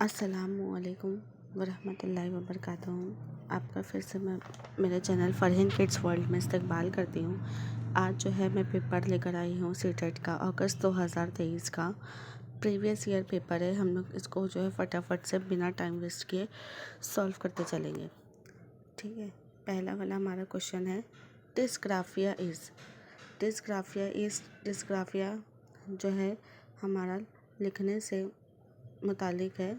अस्सलामुअलैकुम वरहमतुल्लाहि वबरकातुहू। आपका फिर से मैं मेरे चैनल फरहीन किड्स वर्ल्ड में इस्तकबाल करती हूँ। आज जो है मैं पेपर लेकर आई हूँ सीटेट का अगस्त 2023 का प्रीवियस ईयर पेपर है। हम लोग इसको जो है फटाफट से बिना टाइम वेस्ट किए सॉल्व करते चलेंगे, ठीक है। पहला वाला हमारा क्वेश्चन है डिस्ग्राफिया डिस्ग्राफिया जो है हमारा लिखने से मुतालिक है,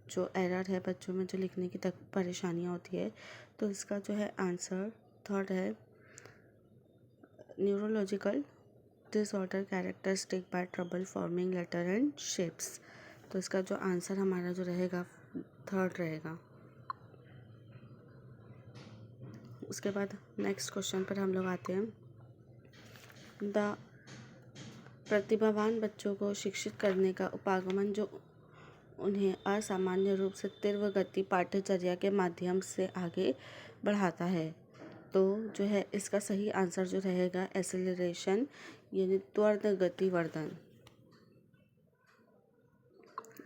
जो एरर है बच्चों में जो लिखने की तक परेशानियाँ होती है। तो इसका जो है आंसर थर्ड है, neurological disorder characteristic by trouble forming letter and shapes. तो इसका जो आंसर हमारा जो रहेगा थर्ड रहेगा। उसके बाद नेक्स्ट क्वेश्चन पर हम लोग आते हैं। द प्रतिभावान बच्चों को शिक्षित करने का उपागमन जो उन्हें असामान्य रूप से तीव्र गति पाठ्यचर्या के माध्यम से आगे बढ़ाता है। तो जो है इसका सही आंसर जो रहेगा एसिलरेशन यानी त्वरित गति वर्धन।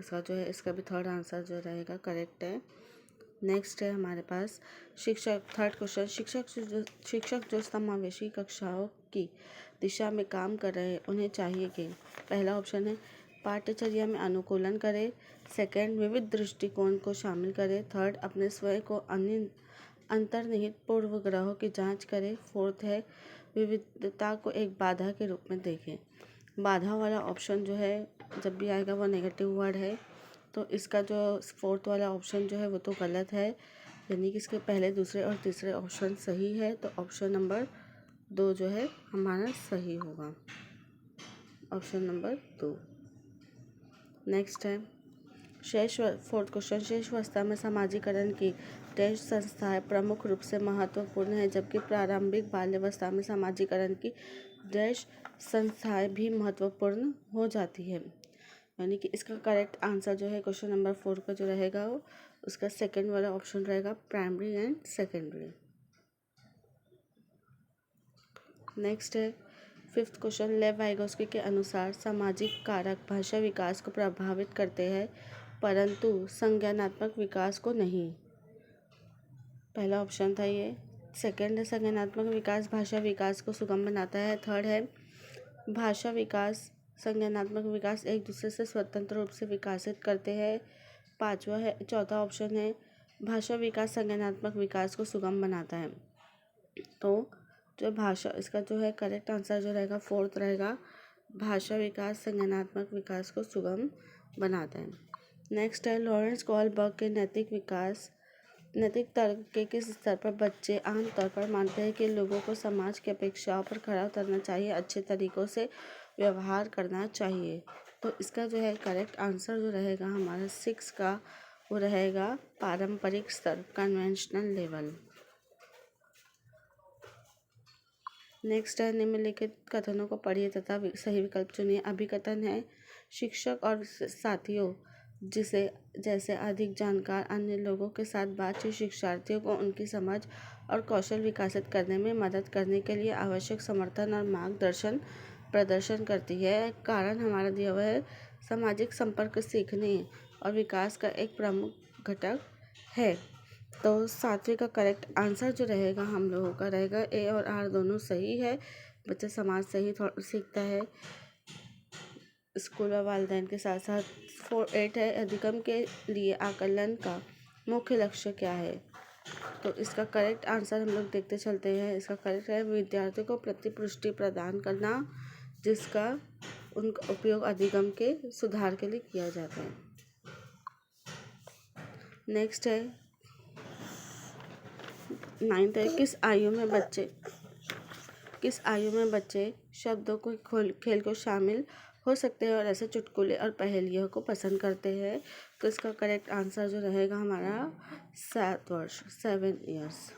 इसका जो है इसका भी थर्ड आंसर जो रहेगा करेक्ट है। नेक्स्ट है हमारे पास शिक्षक। थर्ड क्वेश्चन, शिक्षक जो समावेशी कक्षाओं की दिशा में काम कर रहे हैं उन्हें चाहिए कि पहला ऑप्शन है पाठ्यचर्या में अनुकूलन करें, सेकंड विविध दृष्टिकोण को शामिल करें, थर्ड अपने स्वयं को अंतर्निहित पूर्वग्रहों की जांच करें, फोर्थ है विविधता को एक बाधा के रूप में देखें। बाधा वाला ऑप्शन जो है जब भी आएगा वो नेगेटिव वर्ड है, तो इसका जो फोर्थ वाला ऑप्शन जो है वो तो गलत है, यानी कि इसके पहले दूसरे और तीसरे ऑप्शन सही है। तो ऑप्शन नंबर 2 जो है हमारा सही होगा, ऑप्शन नंबर 2। नेक्स्ट है फोर्थ क्वेश्चन, शेष अवस्था में समाजीकरण की डैश संस्थाएं प्रमुख रूप से महत्वपूर्ण है, जबकि प्रारंभिक बाल्यावस्था में समाजीकरण की डैश संस्थाएं भी महत्वपूर्ण हो जाती है। यानी कि इसका करेक्ट आंसर जो है क्वेश्चन नंबर 4 का जो रहेगा वो उसका सेकंड वाला ऑप्शन रहेगा, प्राइमरी एंड सेकेंडरी। नेक्स्ट है फिफ्थ क्वेश्चन, लेव वाइगोस्की के अनुसार सामाजिक कारक भाषा विकास को प्रभावित करते हैं परंतु संज्ञानात्मक विकास को नहीं। पहला ऑप्शन था ये। सेकंड है संज्ञानात्मक विकास भाषा विकास को सुगम बनाता है, थर्ड है भाषा विकास संज्ञानात्मक विकास एक दूसरे से स्वतंत्र रूप से विकसित करते हैं, चौथा ऑप्शन है भाषा विकास संज्ञानात्मक विकास को सुगम बनाता है। तो जो भाषा इसका जो है करेक्ट आंसर जो रहेगा फोर्थ रहेगा, भाषा विकास संज्ञानात्मक विकास को सुगम बनाता है। नेक्स्ट है लॉरेंस कोहलबर्ग के नैतिक तर्क के किस स्तर पर बच्चे आमतौर पर मानते हैं कि लोगों को समाज की अपेक्षाओं पर खरा उतरना चाहिए, अच्छे तरीकों से व्यवहार करना चाहिए। तो इसका जो है करेक्ट आंसर जो रहेगा हमारा 6 का वो रहेगा पारंपरिक स्तर, कन्वेंशनल लेवल। नेक्स्ट है निम्नलिखित कथनों को पढ़िए तथा सही विकल्प चुनिए। अभिकथन है शिक्षक और साथियों जैसे अधिक जानकार अन्य लोगों के साथ बातचीत शिक्षार्थियों को उनकी समझ और कौशल विकसित करने में मदद करने के लिए आवश्यक समर्थन और मार्गदर्शन प्रदर्शन करती है। कारण हमारा दिया हुआ है सामाजिक संपर्क सीखने और विकास का एक प्रमुख घटक है। तो 7वें का करेक्ट आंसर जो रहेगा हम लोगों का रहेगा ए और आर दोनों सही है। बच्चा समाज से ही सीखता है, स्कूल व वालिदैन के साथ साथ। 8 है अधिगम के लिए आकलन का मुख्य लक्ष्य क्या है। तो इसका करेक्ट आंसर हम लोग देखते चलते हैं। इसका करेक्ट है विद्यार्थियों को प्रतिपुष्टि प्रदान करना, जिसका उनका उपयोग अधिगम के सुधार के लिए किया जाता है। नेक्स्ट है 9th है किस आयु में बच्चे शब्दों को खेल को शामिल हो सकते हैं और ऐसे चुटकुले और पहेलियों को पसंद करते हैं। तो इसका करेक्ट आंसर जो रहेगा हमारा 7 वर्ष, 7 ईयर्स।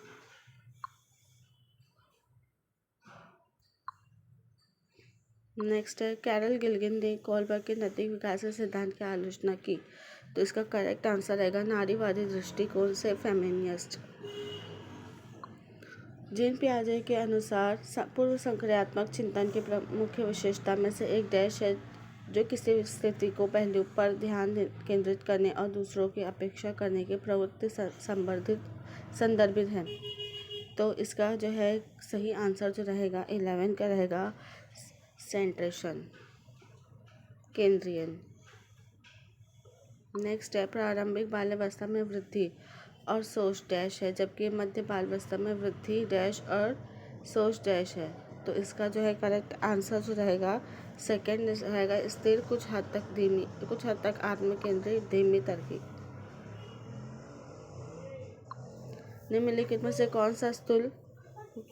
नेक्स्ट है कैरल गिल्गिन ने कोहलबर्ग के नैतिक विकास के सिद्धांत की आलोचना की। तो इसका करेक्ट आंसर रहेगा नारीवादी दृष्टिकोण से, फेमिनिस्ट। जीन पियाजे के अनुसार पूर्व संक्रियात्मक चिंतन की मुख्य विशेषता में से एक डैश है जो किसी स्थिति को पहलू पर ध्यान केंद्रित करने और दूसरों की अपेक्षा करने की प्रवृत्ति संदर्भित है। तो इसका जो है सही आंसर जो रहेगा 11 का रहेगा सेंट्रेशन, केंद्रीयन। नेक्स्ट है प्रारंभिक बाल्यावस्था में वृद्धि और सोच डैश है, जबकि मध्य बाल्यावस्था में वृद्धि डैश और सोच डैश है। तो इसका जो है करेक्ट आंसर जो रहेगा सेकंड रहेगा स्थिर, कुछ हद तक आत्म केंद्रित, धीमी तरक्की। निम्नलिखित में से कौन सा स्थूल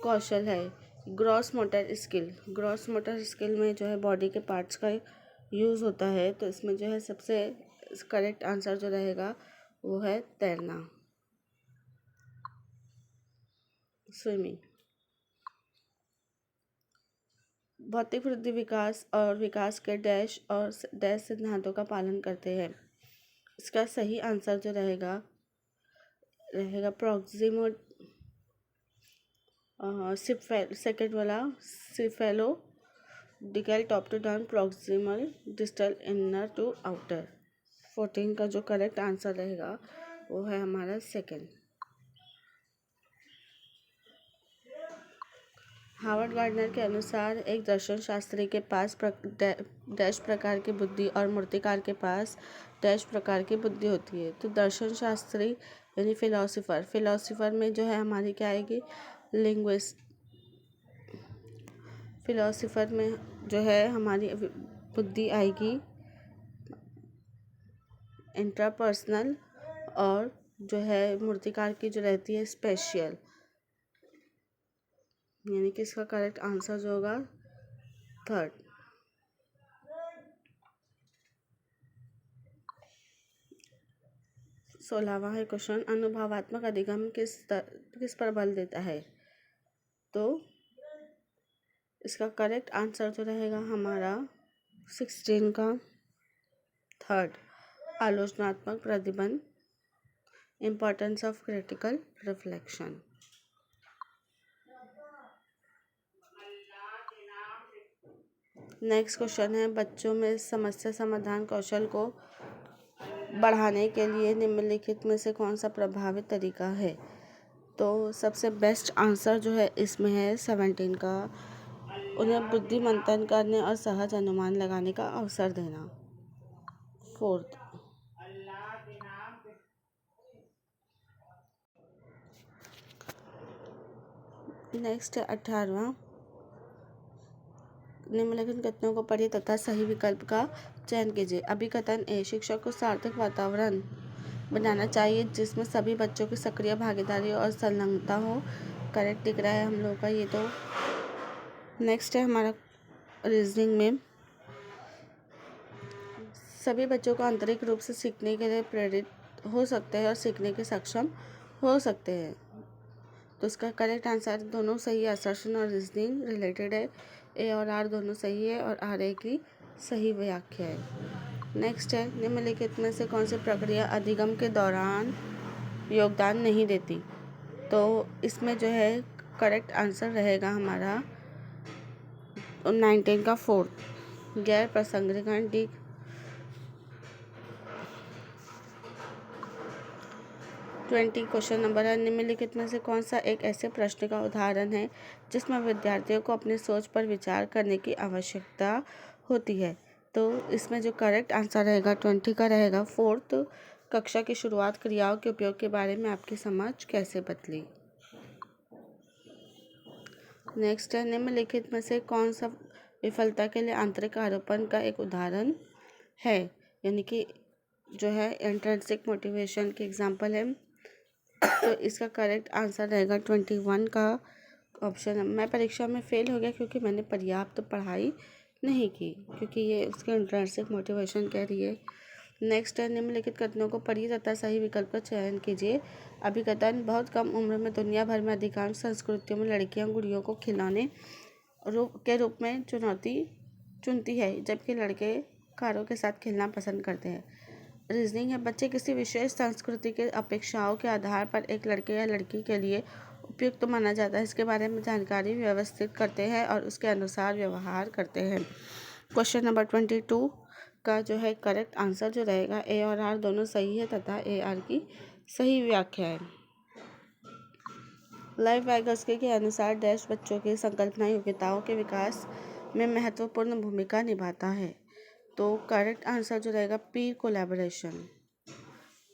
कौशल है? Gross motor skill. Gross motor skill में जो है बॉडी के पार्ट्स का यूज़ होता है। तो इसमें जो है सबसे करेक्ट आंसर जो रहेगा वो है तैरना, स्विमिंग। भौतिक वृद्धि विकास और विकास के डैश और डैश सिद्धांतों का पालन करते हैं। इसका सही आंसर जो रहेगा प्रॉक्सिमो सेकेंड वाला cephalocaudal top to down, proximal distal inner to outer. 14 का जो करेक्ट आंसर रहेगा वो है हमारा सेकेंड। हावर्ड गार्डनर के अनुसार एक दर्शन शास्त्री के पास डैश प्रकार की बुद्धि और मूर्तिकार के पास डैश प्रकार की बुद्धि होती है। तो दर्शन शास्त्री यानी फिलोसोफर में जो है हमारी क्या आएगी? लिंग्विस्ट। फिलोसोफर में जो है हमारी बुद्धि आएगी इंट्रापर्सनल, और जो है मूर्तिकार की जो रहती है स्पेशियल। यानी कि इसका करेक्ट आंसर जो होगा थर्ड। सोलहवां है क्वेश्चन, अनुभवात्मक अधिगम किस पर बल देता है? तो इसका करेक्ट आंसर जो रहेगा हमारा 16 का थर्ड, आलोचनात्मक प्रतिबंध, importance of critical reflection. Next question है, बच्चों में समस्या समाधान कौशल को बढ़ाने के लिए निम्नलिखित में से कौन सा प्रभावित तरीका है? तो सबसे बेस्ट आंसर जो है इसमें है 17 का, उन्हें बुद्धिमंथन करने और सहज अनुमान लगाने का अवसर देना, फोर्थ। नेक्स्ट है 18वां, निम्नलिखित कथनों को पढ़िए तथा सही विकल्प का चयन कीजिए। अभिकथन ए, शिक्षक को सार्थक वातावरण बनाना चाहिए जिसमें सभी बच्चों की सक्रिय भागीदारी और संलग्नता हो। करेक्ट दिख रहा है हम लोग का ये तो। नेक्स्ट है हमारा रीजनिंग में, सभी बच्चों को आंतरिक रूप से सीखने के लिए प्रेरित हो सकते हैं और सीखने के सक्षम हो सकते हैं। तो इसका करेक्ट आंसर दोनों सही, असर्शन और रीजनिंग रिलेटेड है। ए और आर दोनों सही है और आर ए की सही व्याख्या है। नेक्स्ट है, निम्नलिखित में से कौन सी प्रक्रिया अधिगम के दौरान योगदान नहीं देती? तो इसमें जो है करेक्ट आंसर रहेगा हमारा 19 का फोर्थ, गैर प्रसंगीकरण। डी 20 क्वेश्चन नंबर है, निम्नलिखित में से कौन सा एक ऐसे प्रश्न का उदाहरण है जिसमें विद्यार्थियों को अपनी सोच पर विचार करने की आवश्यकता होती है? तो इसमें जो करेक्ट आंसर रहेगा 20 का रहेगा फोर्थ, कक्षा की शुरुआत क्रियाओं के उपयोग के बारे में आपकी समझ कैसे बदली। नेक्स्ट है, निम्नलिखित में से कौन सा विफलता के लिए आंतरिक आरोपण का एक उदाहरण है? यानी कि जो है इंट्रिंसिक मोटिवेशन की एग्जाम्पल है। तो इसका करेक्ट आंसर रहेगा 21 का ऑप्शन। मैं परीक्षा में फेल हो गया क्योंकि मैंने पर्याप्त पढ़ाई नहीं की, क्योंकि ये उसके इंट्रिंसिक मोटिवेशन कह रही है। नेक्स्ट है, निम्नलिखित कथनों को पढ़िए तथा सही विकल्प का चयन कीजिए। अभिकथन, बहुत कम उम्र में दुनिया भर में अधिकांश संस्कृतियों में लड़कियां गुड़ियों को खिलौने के रूप में चुनती है जबकि लड़के कारों के साथ खेलना पसंद करते हैं। रीजनिंग है, बच्चे किसी विशेष संस्कृति के अपेक्षाओं के आधार पर एक लड़के या लड़की के लिए उपयुक्त माना जाता है इसके बारे में जानकारी व्यवस्थित करते हैं और उसके अनुसार व्यवहार करते हैं। क्वेश्चन नंबर 22, का जो है करेक्ट आंसर जो रहेगा ए और आर दोनों सही है तथा ए आर की सही व्याख्या है। लाइफ वाइगोस्की के अनुसार डैश बच्चों की संकल्पना योग्यताओं के विकास में महत्वपूर्ण भूमिका निभाता है। तो करेक्ट आंसर जो रहेगा पीर कोलैबोरेशन।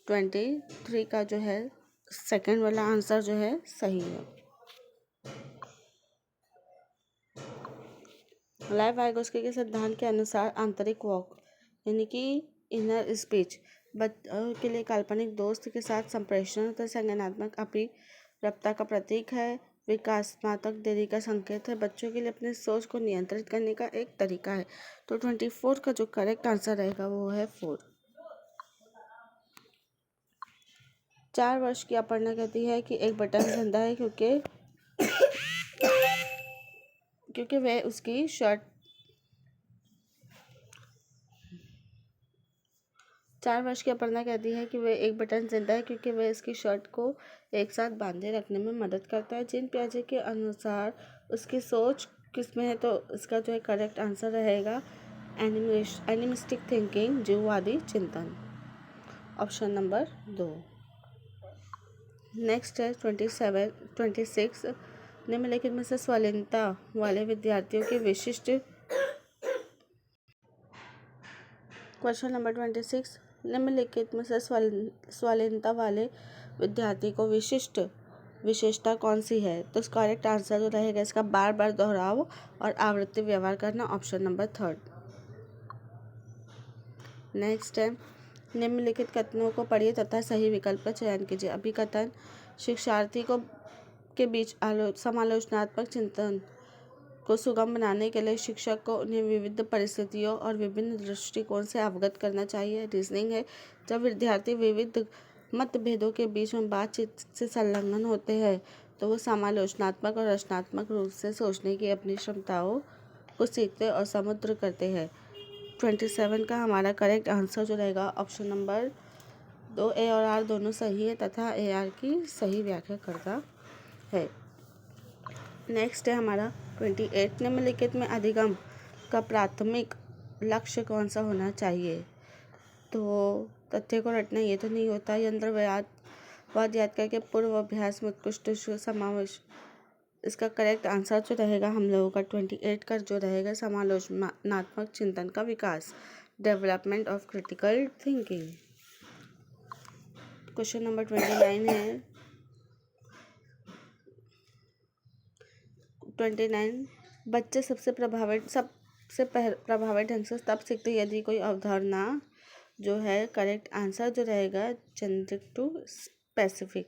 23 का जो है सेकंड वाला आंसर जो है सही है। लाइफ वाइगोस्की के सिद्धांत के अनुसार आंतरिक वॉक यानी कि इनर स्पीच बच्चों के लिए काल्पनिक दोस्त के साथ संप्रेषण तथा संज्ञानात्मक अभिप्रायता का प्रतीक है। विकासात्मक देरी का संकेत है। बच्चों के लिए अपनी सोच को नियंत्रित करने का एक तरीका है। तो 24 का जो करेक्ट आंसर रहेगा वो है 4। 4 वर्ष की अपर्णा कहती है कि एक बटन जिंदा है क्योंकि वह उसकी शर्ट 4 वर्ष की अपर्णा कहती है कि वह एक बटन जिंदा है क्योंकि वह इसकी शर्ट को एक साथ बांधे रखने में मदद करता है। जीन पियाजे के अनुसार उसकी सोच किसमें है, तो इसका जो है करेक्ट आंसर रहेगा एनिमिस्टिक थिंकिंग, जीववादी चिंतन, ऑप्शन नंबर 2। नेक्स्ट है 26 निम्नलिखित में से स्वाधीनता वाले विद्यार्थियों के विशिष्ट क्वेश्चन नंबर 26 निम्नलिखित में से स्वाधीनता वाले विद्यार्थी को विशिष्ट विशेषता कौन सी है। तो इसका करेक्ट आंसर जो रहेगा इसका बार बार दोहराव और आवृत्ति व्यवहार करना, ऑप्शन नंबर 3। नेक्स्ट है निम्नलिखित कथनों को पढ़िए तथा सही विकल्प का चयन कीजिए। अभिकथन शिक्षार्थी के बीच समालोचनात्मक चिंतन को सुगम बनाने के लिए शिक्षक को उन्हें विविध परिस्थितियों और विभिन्न दृष्टिकोण से अवगत करना चाहिए। रीजनिंग है जब विद्यार्थी विविध मतभेदों के बीच में बातचीत से संलग्न होते हैं तो वो समालोचनात्मक और रचनात्मक रूप से सोचने की अपनी क्षमताओं को सीखते और समुद्र करते हैं। 27 का हमारा करेक्ट आंसर जो रहेगा ऑप्शन नंबर 2 ए और आर दोनों सही है तथा ए आर की सही व्याख्या करता है। नेक्स्ट है हमारा 28 निम्नलिखित में अधिगम का प्राथमिक लक्ष्य कौन सा होना चाहिए। तो तथ्य को रटना ये तो नहीं होता। यंत्रवाद याद करके पूर्व अभ्यास में उत्कृष्ट समावेश। इसका करेक्ट आंसर जो रहेगा हम लोगों का 28 का जो रहेगा समालोचनात्मक चिंतन का विकास, development of critical thinking. Question number 29 है 29 बच्चे सबसे प्रभावित ढंग से तब सीखते यदि कोई अवधारणा जो है करेक्ट आंसर जो रहेगा जेनरिक टू स्पेसिफिक।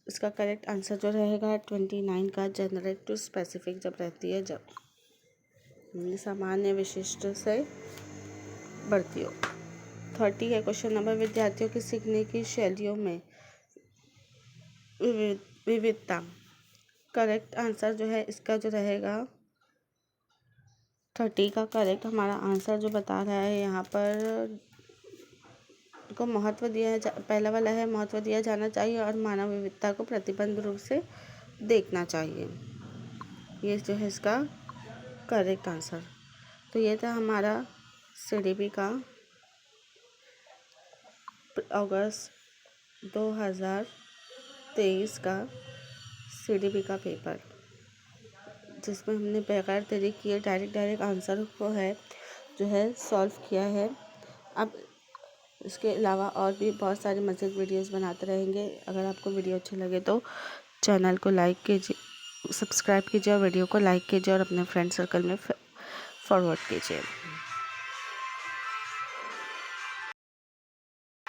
इसका करेक्ट आंसर जो रहेगा 29 का जेनरिक टू स्पेसिफिक जब रहती है, जब सामान्य विशिष्ट से बढ़ती हो। 30 है क्वेश्चन नंबर विद्यार्थियों की सीखने की शैलियों में विविधता। करेक्ट आंसर जो है इसका जो रहेगा 30 का करेक्ट हमारा आंसर जो बता रहा है यहाँ पर को महत्व दिया पहला वाला है महत्व दिया जाना चाहिए और मानव विविधता को प्रतिबंध रूप से देखना चाहिए। ये जो है इसका करेक्ट आंसर। तो ये था हमारा CDP का अगस्त 2023 का CDP का पेपर, जिसमें हमने बगैर देरी किए डायरेक्ट आंसर को है जो है सॉल्व किया है। अब इसके अलावा और भी बहुत सारे मज़ेदार वीडियोस बनाते रहेंगे। अगर आपको वीडियो अच्छे लगे तो चैनल को लाइक कीजिए, सब्सक्राइब कीजिए और वीडियो को लाइक कीजिए और अपने फ्रेंड सर्कल में फॉरवर्ड कीजिए।